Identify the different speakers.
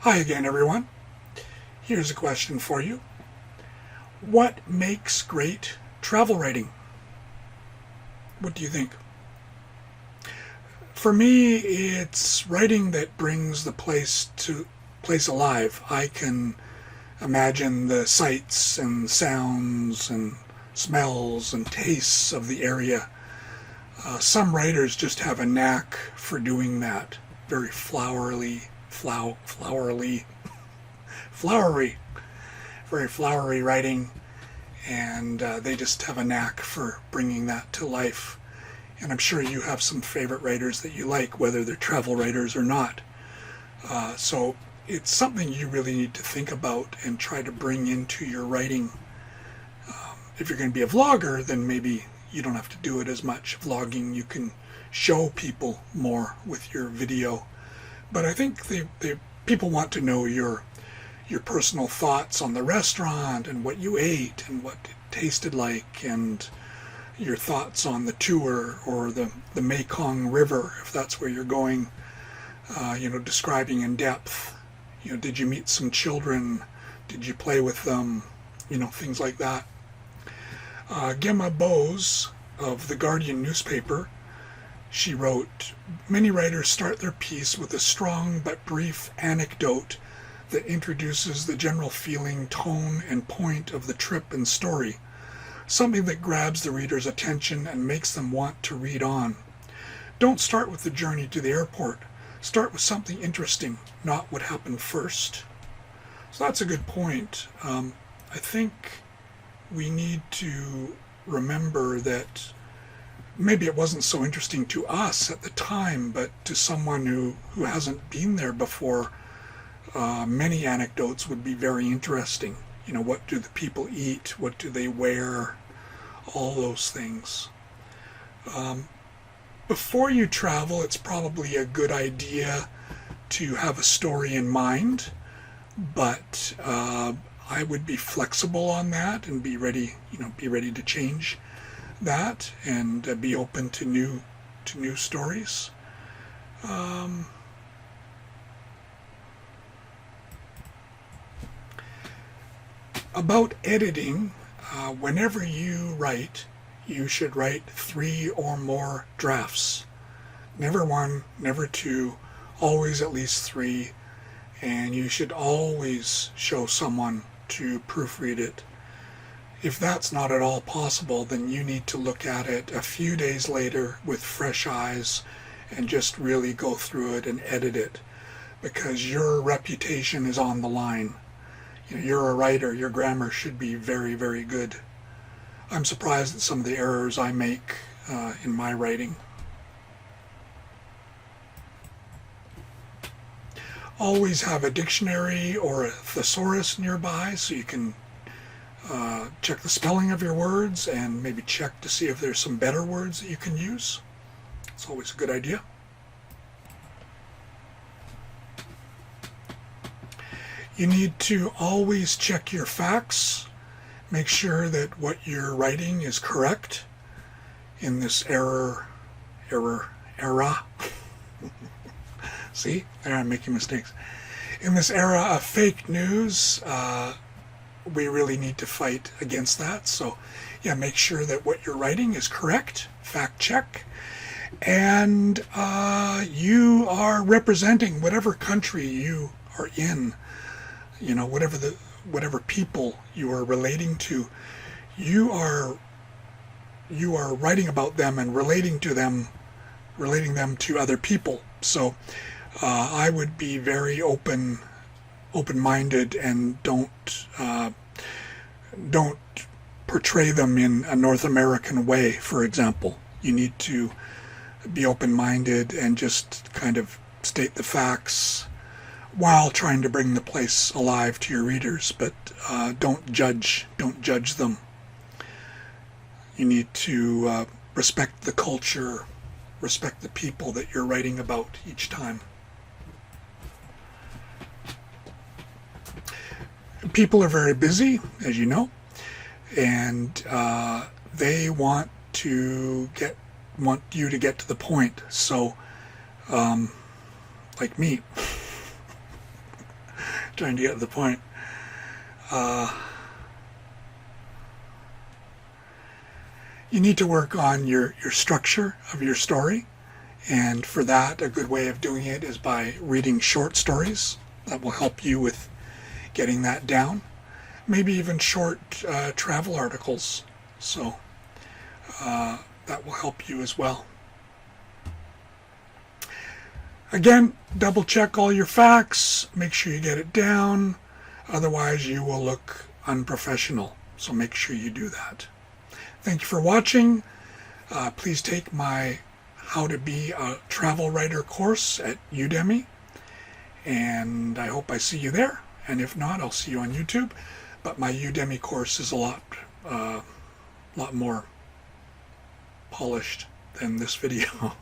Speaker 1: Hi again, everyone. Here's a question for you. What makes great travel writing? What do you think? For me, it's writing that brings the place alive. I can imagine the sights and sounds and smells and tastes of the area. Some writers just have a knack for doing that. Very flowery, very flowery writing, and they just have a knack for bringing that to life. And I'm sure you have some favorite writers that you like, whether they're travel writers or not. So it's something you really need to think about and try to bring into your writing. If you're going to be a vlogger, then maybe you don't have to do it as much. Vlogging, you can show people more with your video. But I think people want to know your personal thoughts on the restaurant and what you ate and what it tasted like, and your thoughts on the tour or the Mekong River, if that's where you're going, describing in depth. Did you meet some children? Did you play with them? Things like that. Gemma Bowes of the Guardian newspaper, she wrote, "Many writers start their piece with a strong but brief anecdote that introduces the general feeling, tone, and point of the trip and story, something that grabs the reader's attention and makes them want to read on. Don't start with the journey to the airport. Start with something interesting, not what happened first." So that's a good point. I think we need to remember that maybe it wasn't so interesting to us at the time, but to someone who hasn't been there before, many anecdotes would be very interesting. What do the people eat? What do they wear? All those things. Before you travel, it's probably a good idea to have a story in mind, but I would be flexible on that and be ready to change that and be open to new stories. About editing, whenever you write, you should write 3 or more drafts. Never 1, never 2, always at least 3, and you should always show someone to proofread it. If that's not at all possible, then you need to look at it a few days later with fresh eyes and just really go through it and edit it, because your reputation is on the line. You're a writer, your grammar should be very, very good. I'm surprised at some of the errors I make in my writing. Always have a dictionary or a thesaurus nearby so you can check the spelling of your words and maybe check to see if there's some better words that you can use. It's always a good idea. You need to always check your facts. Make sure that what you're writing is correct in this era. See, there I'm making mistakes. In this era of fake news, we really need to fight against that. So, yeah, make sure that what you're writing is correct. Fact check. And you are representing whatever country you are in. Whatever people you are relating to, you are writing about them and relating them to other people. So I would be very open-minded and don't portray them in a North American way, for example. You need to be open-minded and just kind of state the facts while trying to bring the place alive to your readers, but don't judge them. You need to respect the culture, respect the people that you're writing about each time. People are very busy, as you know, and they want you to get to the point. So, like me, trying to get to the point. You need to work on your structure of your story, and for that, a good way of doing it is by reading short stories. That will help you with getting that down. Maybe even short travel articles. So that will help you as well. Again, double check all your facts. Make sure you get it down. Otherwise, you will look unprofessional. So make sure you do that. Thank you for watching. Please take my How to Be a Travel Writer course at Udemy. And I hope I see you there. And if not, I'll see you on YouTube. But my Udemy course is a lot more polished than this video.